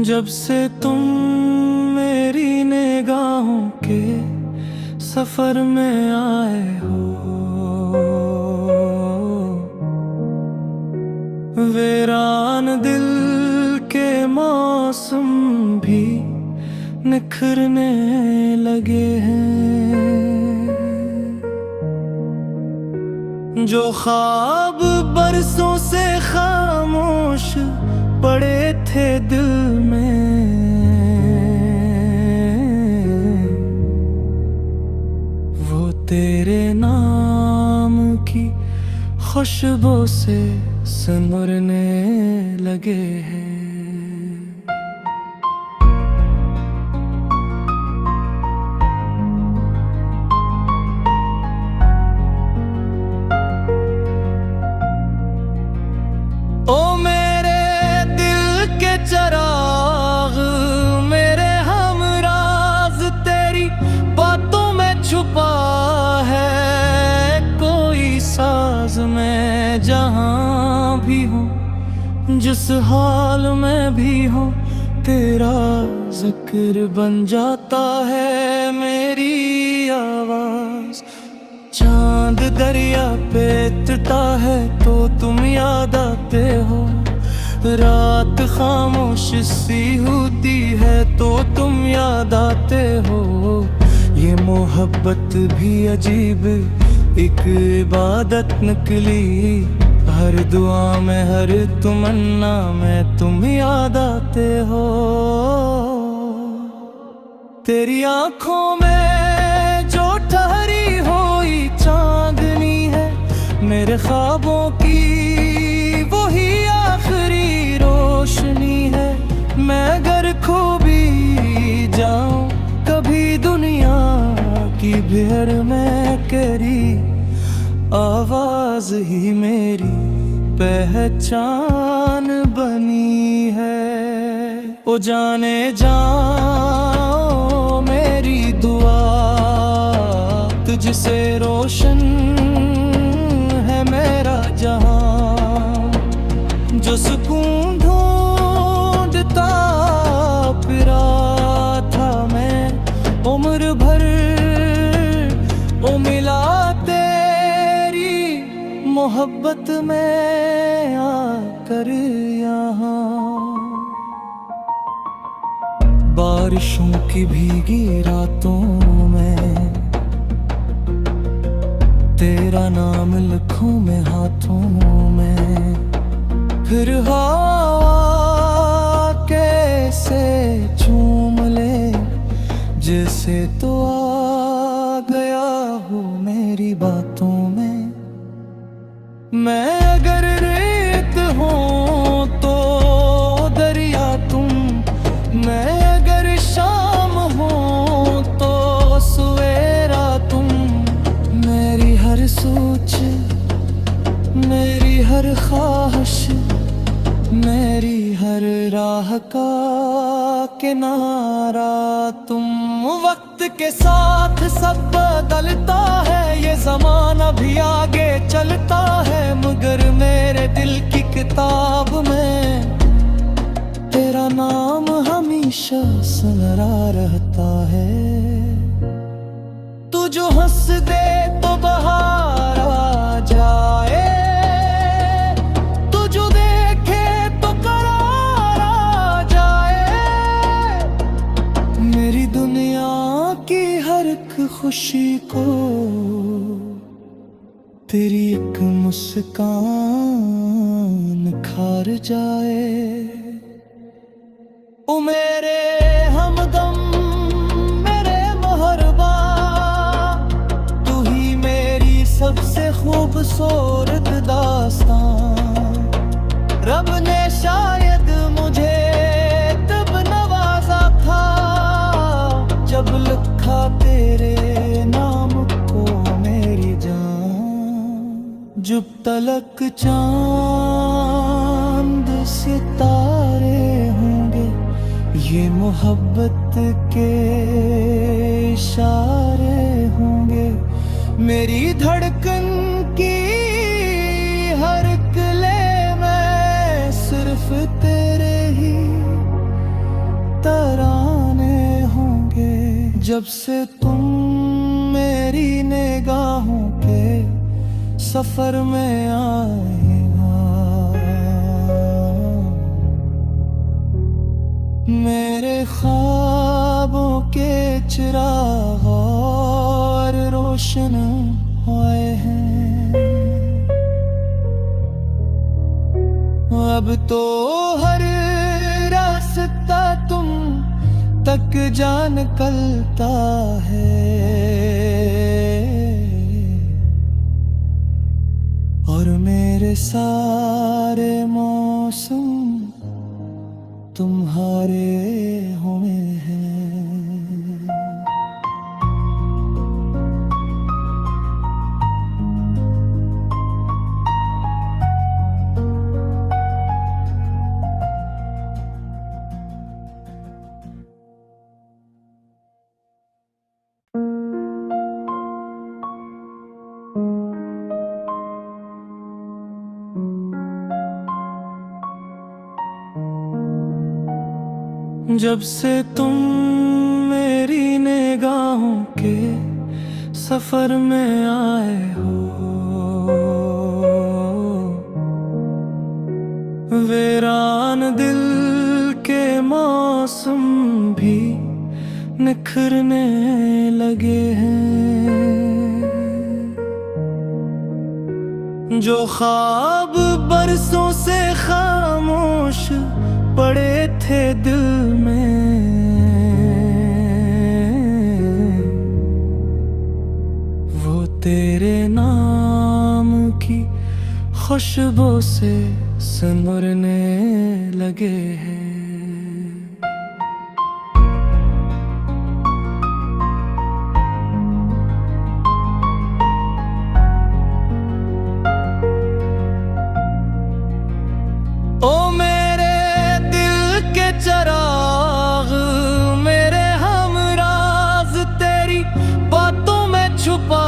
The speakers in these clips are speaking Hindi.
जब से तुम मेरी निगाहों के सफर में आए हो, वीरान दिल के मौसम भी निखरने लगे हैं। जो ख्वाब बरसों से खामोश पड़े थे दिल में, वो तेरे नाम की खुशबू से सिमरने लगे हैं। ओ मेरे दिल के चराग, मेरे हमराज, तेरी बातों में छुपा है कोई साज। मैं जहां भी हूँ, जिस हाल में भी हूँ, तेरा जिक्र बन जाता है मेरी आवाज। चांद दरिया पे टूटा है तो तुम याद आते हो, रात खामोश सी होती है तो तुम याद आते हो। ये मोहब्बत भी अजीब एक इबादत निकली, हर दुआ में हर तमन्ना में तुम याद आते हो। तेरी आंखों में जो ठहरी हुई चांदनी है, मेरे ख्वाबों की वही आखिरी रोशनी है। मैं अगर खो भी जाऊं कभी दुनिया की भीड़ में, तेरी आवाज ही मेरी पहचान बनी है। ओ जाने जाओ मेरी दुआ, तुझसे रोशन है मेरा जहां। जो सुकून ढूंढता फिरा था मैं उम्र भर, ओ मिला तेरी मोहब्बत में आकर यहाँ। बारिशों की भीगी रातों में तेरा नाम लिखूं मैं हाथों में, फिर हवा कैसे चूम ले जैसे तो आ गया हो मेरी बातों में। मैं अगर रेत हूँ तो दरिया तुम, मैं अगर शाम हूँ तो सवेरा तुम। मेरी हर सोच, मेरी हर ख्वाहिश, मेरी हर राह का किनारा तुम। वक्त के साथ सब बदलता है, ये जमाना भी आगे चलता है, मगर मेरे दिल की किताब में तेरा नाम हमेशा सुनहरा रहता है। तू जो हंस दे तो बहार आ जाए, तू जो देखे तो करार आ जाए। मेरी दुनिया की हर एक खुशी को तेरी एक मुस्कान खार जाए। ओ मेरे हमदम, मेरे मोहरबा, तू ही मेरी सबसे खूबसूरत दास्तां। रब ने शायद मुझे तब नवाजा था जब लिखा तेरे नाम को मेरी जान। जब तलक चांद सितारे होंगे, ये मोहब्बत के इशारे होंगे। मेरी धड़कन की हर कले में सिर्फ तेरे ही जब से तुम मेरी निगाहों के सफर में आए मेरे ख्वाबों के चिराग और रोशन हुए हैं। अब तो हर रास्ता तुम तक जा निकलता है और मेरे सारे मौसम तुम्हारे हुए हैं। जब से तुम मेरी निगाहों के सफर में आए हो वीरान दिल के मौसम भी निखरने लगे हैं। जो ख्वाब बरसों से खामोश पड़े थे दिल में वो तेरे नाम की खुशबू से सिमरने लगे हैं। ओ मेरे दिल के चराग मेरे हमराज तेरी बातों में छुपा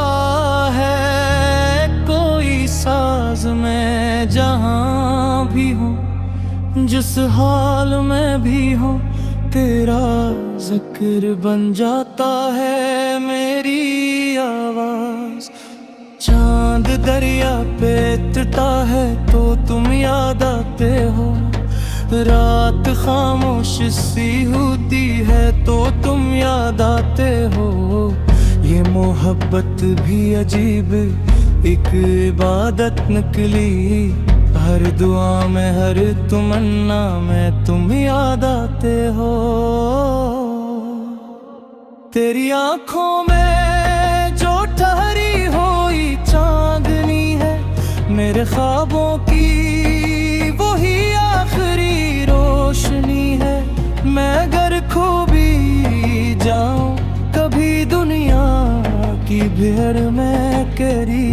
है कोई साज। मैं जहां भी हूँ जिस हाल में भी हूँ तेरा जिक्र बन जाता है मेरी आवाज। चांद दरिया पे टूटा है तो तुम याद आते हो। रात खामोश सी होती है तो तुम याद आते हो। ये मोहब्बत भी अजीब एक इबादत निकली। हर दुआ में हर तमन्ना में तुम याद आते हो। तेरी आंखों में जो ठहरी हुई चांदनी है मेरे ख्वाबों की वही आखिरी रोशनी है। मैं अगर खो भी जाऊं कभी दुनिया की भीड़ में तेरी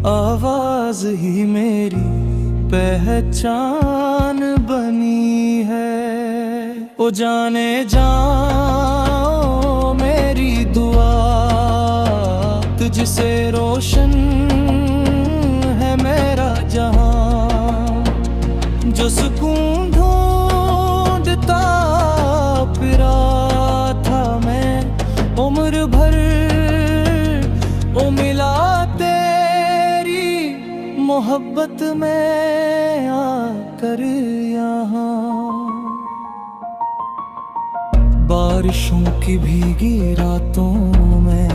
आवाज ही मेरी पहचान बनी है। ओ जाने जाओ मेरी दुआ तुझसे रोशन है मेरा जहां। जो सुकून ढूंढता फिरा था मैं उम्र भर ओ मिला तेरी मोहब्बत में आकर यहाँ। बारिशों की भीगी रातों में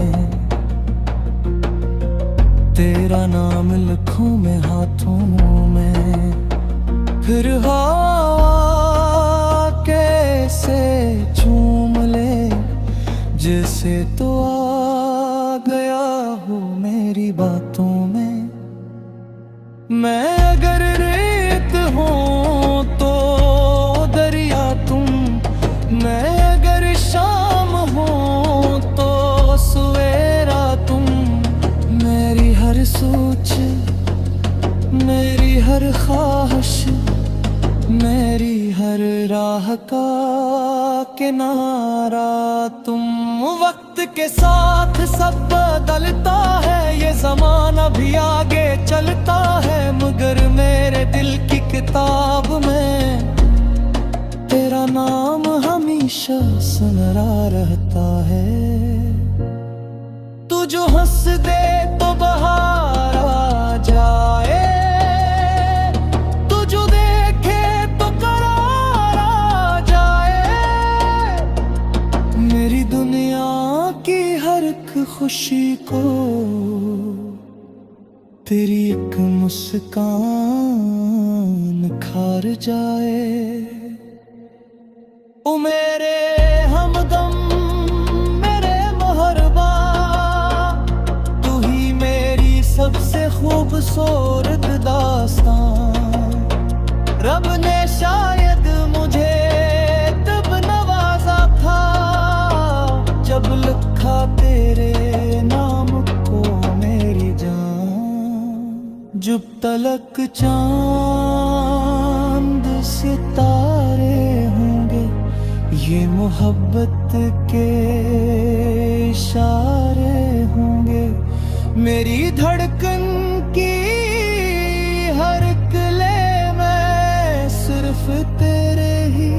तेरा नाम लिखूं मैं हाथों में। फिर हवा कैसे चूम ले जैसे तो आ गया हो मेरी बातों में। मैं अगर रेत हूँ तो दरिया तुम। मैं अगर शाम हूँ तो सवेरा तुम। मेरी हर सोच मेरी हर ख्वाहिश मेरी हर राह का किनारा तुम। वक्त के साथ सब बदलता है ये ज़माना भी आगे चलता है मगर मेरे दिल की किताब में तेरा नाम हमेशा सुनहरा रहता है। दे तो बहार आ जाए, तू जो देखे तो करार आ जाए। मेरी दुनिया की हर एक खुशी को तेरी एक मुस्कान खार जाए। ओ मेरे हमदम मेरे महरबा, तू ही मेरी सबसे खूबसूरत दास्तां। रब ने शायद मुझे तब नवाजा था जब लिखा तेरे नाम को मेरी जान। जब तलक चांद सितारे होंगे, ये मोहब्बत के इशारे होंगे। मेरी धड़कन की हर कले में सिर्फ तेरे ही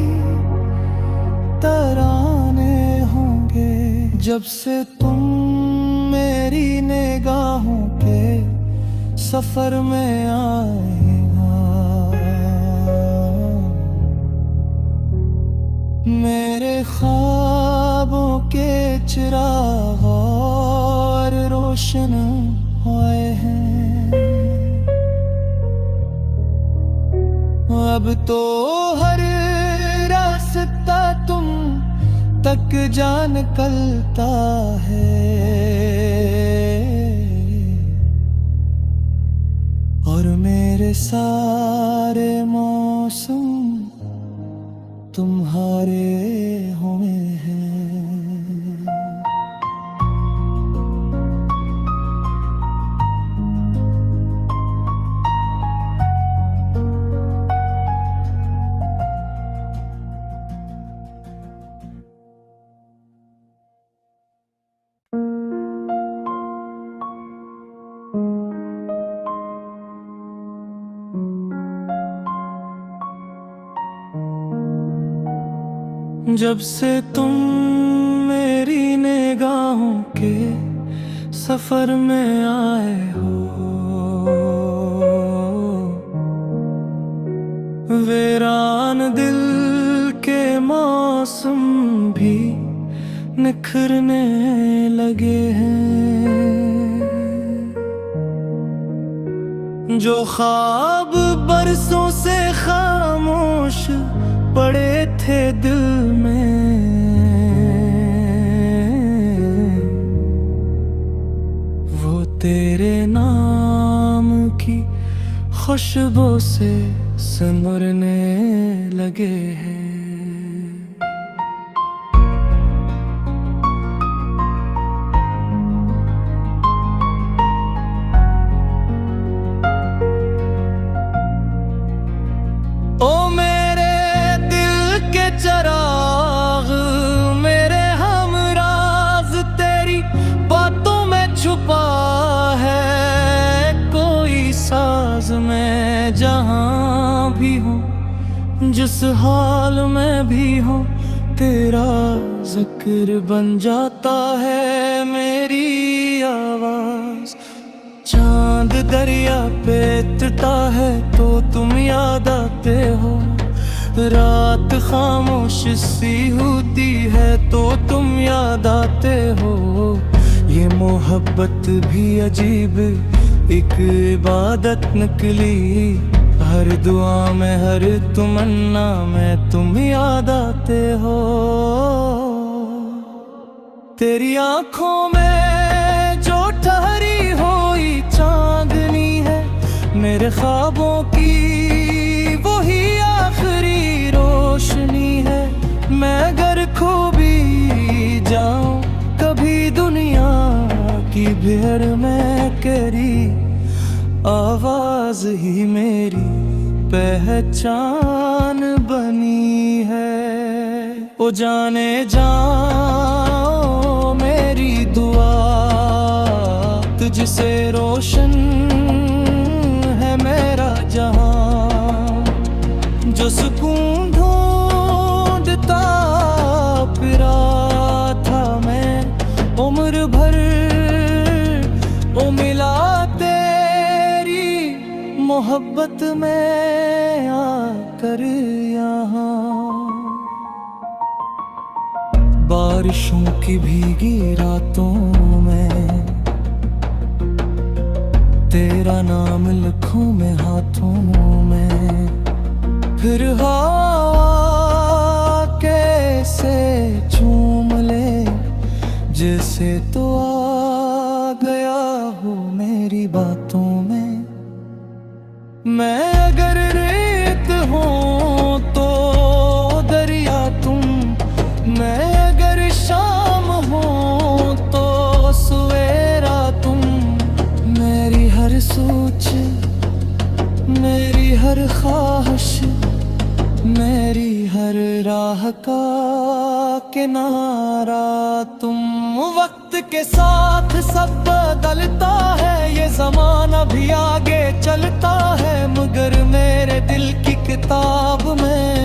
तराने होंगे। जब से तुम मेरी निगाहों के सफर में आए, मेरे ख्वाबों के चिराग और रोशन हुए हैं। अब तो हर रास्ता तुम तक जा निकलता है, और मेरे सारे मौसम तुम्हारे हुए हैं। जब से तुम मेरी निगाहों के सफर में आए हो, वीरान दिल के मौसम भी निखरने लगे हैं। जो ख्वाब बरसों से खामोश पड़े थे दिल में, वो तेरे नाम की खुशबू से सिमरने लगे हैं। ओ मेरे दिल के चराग, मेरे हमराज, तेरी बातों में छुपा है कोई साज। मैं जहाँ भी हूँ, जिस हाल में भी हूँ, तेरा जिक्र बन जाता है मेरी आवाज। चांद दरिया पे टूटा है तो तुम याद आते हो, रात खामोश सी होती है तो तुम याद आते हो। ये मोहब्बत भी अजीब एक इबादत निकली, हर दुआ में हर तमन्ना में तुम याद आते हो। तेरी आंखों में जो ठहरी हुई चांदनी है, मेरे ख्वाबों की वही आखिरी रोशनी है। मैं अगर खो भी जाऊं कभी दुनिया की भीड़ में, तेरी आवाज ही मेरी पहचान बनी है। ओ जाने जाओ मेरी दुआ, तुझसे रोशन है मेरा जहां। जो सुकून ढूंढता फिरा था मैं उम्र भर, मोहब्बत में आकर यहाँ बारिशों की भीगी रातों में तेरा नाम लिखूं मैं हाथों में, फिर हवा कैसे चूम ले जैसे तो आ गया हो मेरी बातों में। मैं अगर रेत हूँ तो दरिया तुम, मैं अगर शाम हूँ तो सवेरा तुम। मेरी हर सोच, मेरी हर ख्वाहिश, मेरी हर राह का किनारा तुम। वक्त के साथ सब बदलता है, ये ज़माना भी आगे चलता है, मगर मेरे दिल की किताब में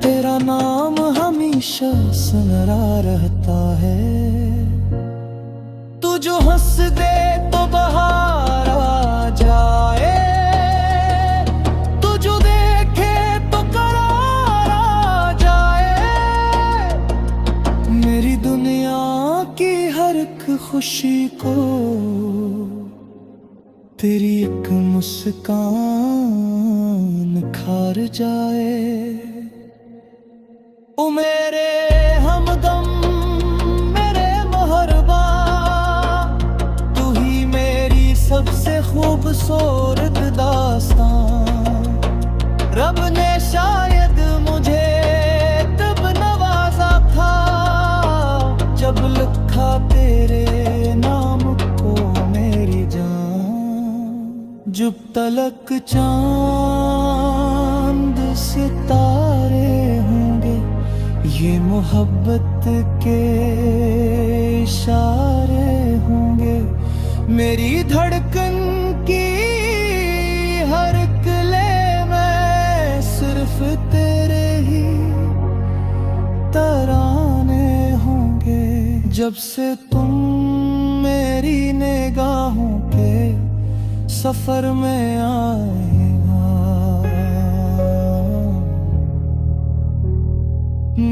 तेरा नाम हमेशा सुनहरा रहता है। तू जो हंस दे तो बहार आ जाए, तू जो देखे तो करार आ जाए। मेरी दुनिया की हर एक खुशी को तेरी एक मुस्कान खार जाए। ओ मेरे हमदम, मेरे महरबा, तू ही मेरी सबसे खूबसूरत दास्तां। रब ने शायद मुझे तब नवाजा था जब लिखा तेरे नाम को मेरी जान। जब तलक चांद सितारे होंगे, ये मोहब्बत के इशारे होंगे। मेरी धड़कन की हर कले में सिर्फ तेरे ही तराने होंगे। जब से तुम मेरी निगाहों के सफर में आए,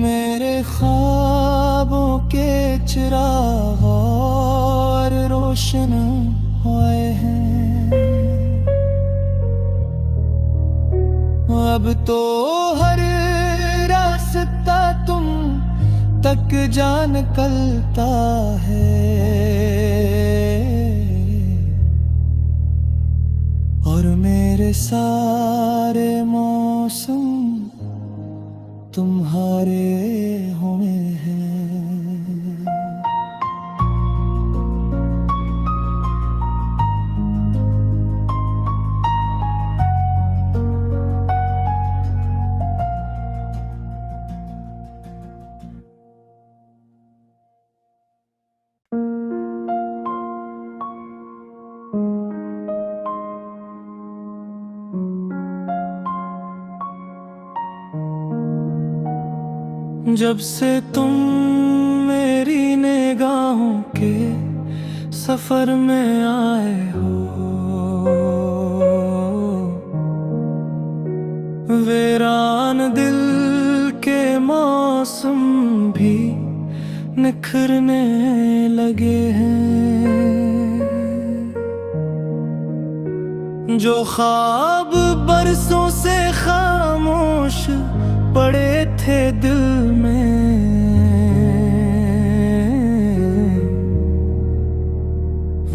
मेरे ख्वाबों के चिराग और रोशन हुए हैं। अब तो हर रास्ता तुम तक जा निकलता है, और मेरे सारे मौसम तुम्हारे हुए हैं। जब से तुम मेरी निगाहों के सफर में आए हो, वीरान दिल के मौसम भी निखरने लगे हैं। जो ख्वाब बरसों से खामोश पड़े थे दिल में,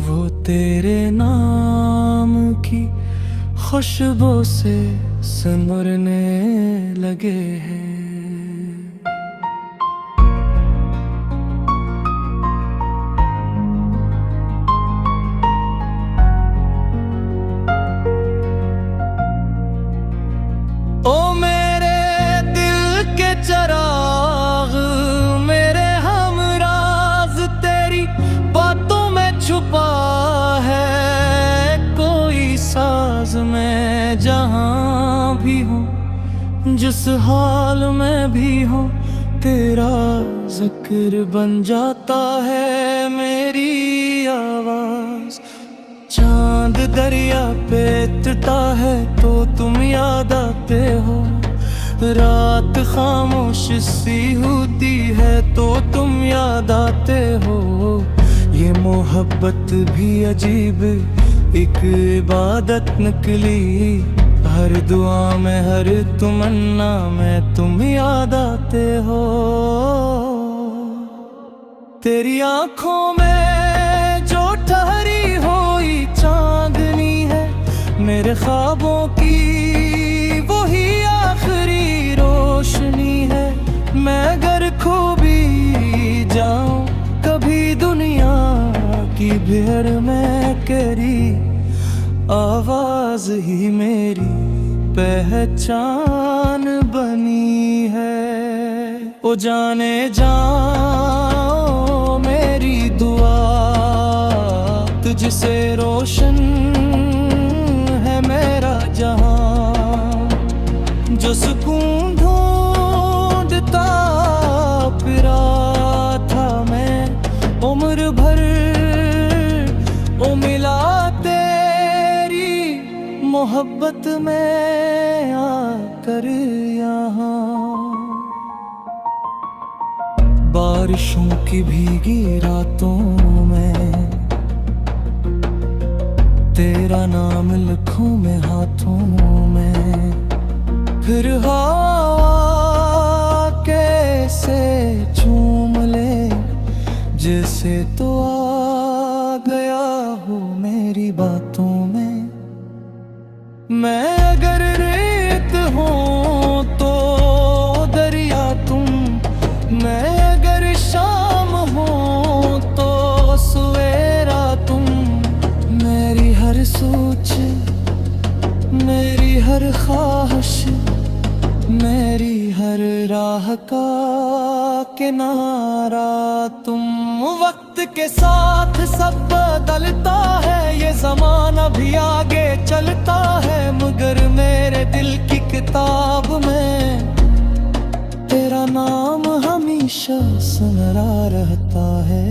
वो तेरे नाम की खुशबू से सिमरने लगे हैं। ओ मेरे दिल के चराग, मेरे हमराज, तेरी बातों में छुपा है कोई साज। मैं जहाँ भी हूँ, जिस हाल में भी हूँ, तेरा जिक्र बन जाता है मेरी आवाज। चांद दरिया पे टूटा है तो तुम याद आते हो। रात खामोश सी होती है तो तुम याद आते हो। ये मोहब्बत भी अजीब एक इबादत निकली, हर दुआ में हर तमन्ना में तुम याद आते हो। तेरी आंखों में जो ठहरी हुई चांदनी है, मेरे ख्वाबों की वही आखिरी रोशनी है। मैं अगर खो भी जाऊं कभी दुनिया की भीड़ में, तेरी आवाज ही मेरी पहचान बनी है। ओ जाने जाओ मेरी दुआ, तुझसे रोशन है मेरा जहां। जो सुकून ढूंढता फिरा था मैं उम्र भर, ओ मिला तेरी मोहब्बत में आकर यहाँ। बारिशों की भीगी रातों में तेरा नाम लिखूं मैं हाथों में, फिर हवा कैसे चूम ले जैसे तो आ गया हो मेरी बातों में। मैं अगर रेत हूँ तो दरिया तुम, मैं अगर शाम हूँ तो सवेरा तुम। मेरी हर सोच, मेरी हर ख्वाहिश, मेरी हर राह का किनारा तुम। वक्त के साथ सब बदलता है, ये जमाना भी आगे चलता है, मगर मेरे दिल की किताब में तेरा नाम हमेशा सुनहरा रहता है।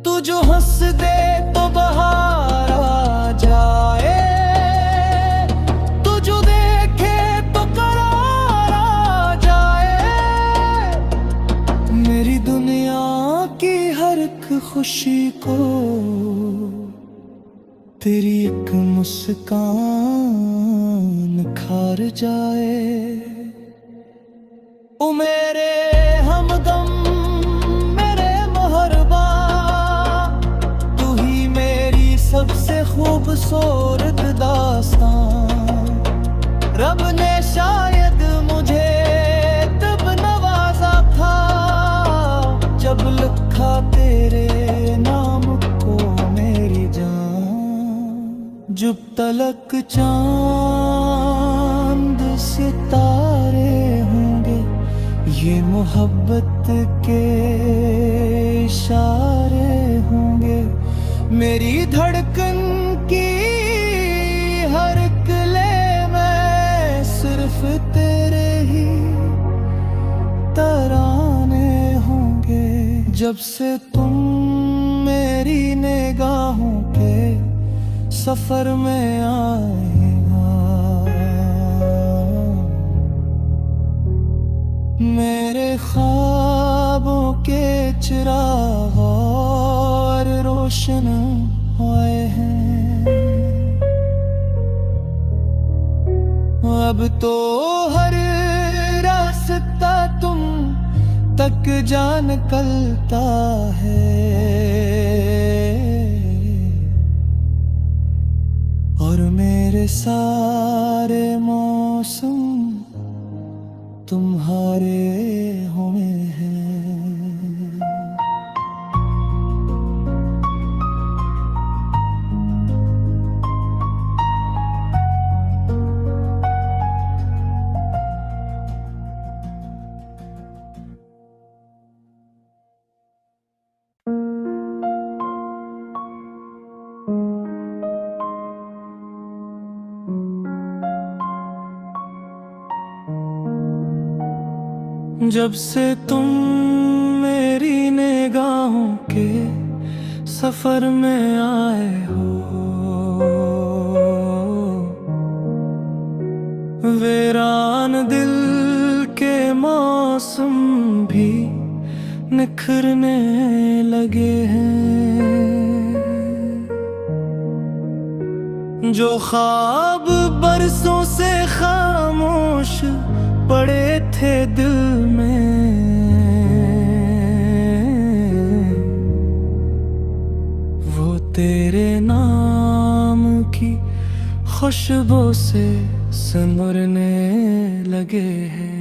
तू जो हंस दे तो बहार आ जाए, तू जो देखे तो करार आ जाए। मेरी दुनिया की हर एक खुशी को तेरी एक मुस्कान खार जाए। ओ मेरे हमदम मेरे महरबा, तू ही मेरी सबसे खूबसूरत दास्तां। रब ने शायद मुझे तब नवाजा था जब लिखा तेरे नाम को मेरी जान। जब तलक चांद सितारे होंगे, ये मोहब्बत के इशारे होंगे। मेरी धड़कन की हर कले में सिर्फ तेरे ही तराने होंगे। जब से तुम मेरी निगाहों के सफर में आएगा, मेरे ख्वाबों के चिराग और रोशन हुए हैं। अब तो हर रास्ता तुम तक जा निकलता है, और मेरे सारे मौसम तुम्हारे हुए हैं। जब से तुम मेरी निगाहों के सफर में आए हो, वीरान दिल के मौसम भी निखरने लगे हैं। जो ख्वाब बरसों से खामोश पड़े थे दिल में, वो तेरे नाम की खुशबू से सिमरने लगे हैं।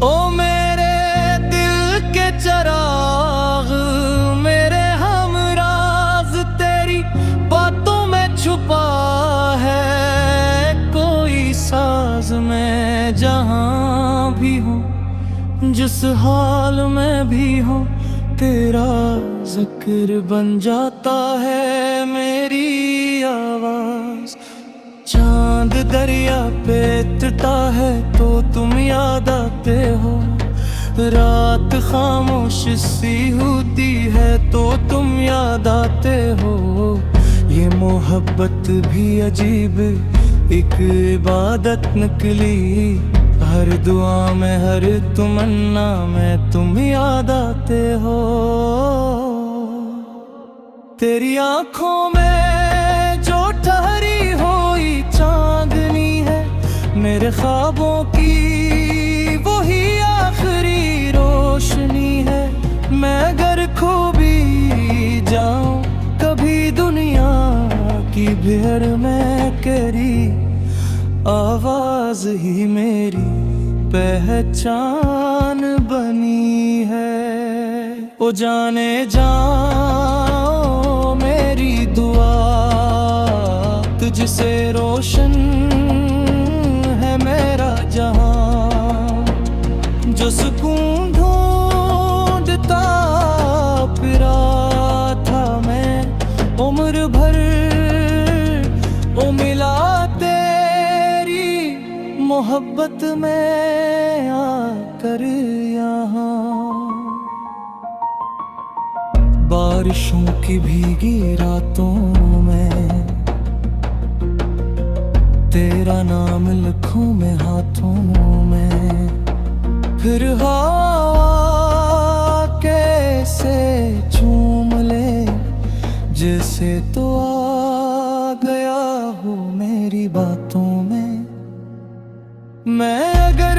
ओ मेरे दिल के चराग, मेरे हमराज, तेरी बातों में छुपा है कोई साज। मैं जहाँ भी हूँ, जिस हाल में भी हूँ, तेरा जिक्र बन जाता है मेरी आवाज। चांद दरिया पे टूटा है तो तुम याद आते हो, रात खामोश सी होती है तो तुम याद आते हो। ये मोहब्बत भी अजीब एक इबादत निकली, हर दुआ में हर तमन्ना में तुम याद आते हो। तेरी आंखों में जो ठहरी हुई चांदनी है, मेरे ख्वाबों की वही आखिरी रोशनी है। मैं अगर खो भी जाऊं कभी दुनिया की भीड़ में, तेरी आवाज ही मेरी पहचान बनी है। ओ जाने जाओ मेरी दुआ, तुझसे रोशन है मेरा जहां। जो सुकून ढूंढता फिरा था मैं उम्र भर, ओ मिला तेरी मोहब्बत में आकर यहाँ। बारिशों की भीगी रातों में तेरा नाम लिखूं मैं हाथों में, फिर हवा कैसे चूम ले जैसे तो आ गया हो मेरी बातों में। मैं अगर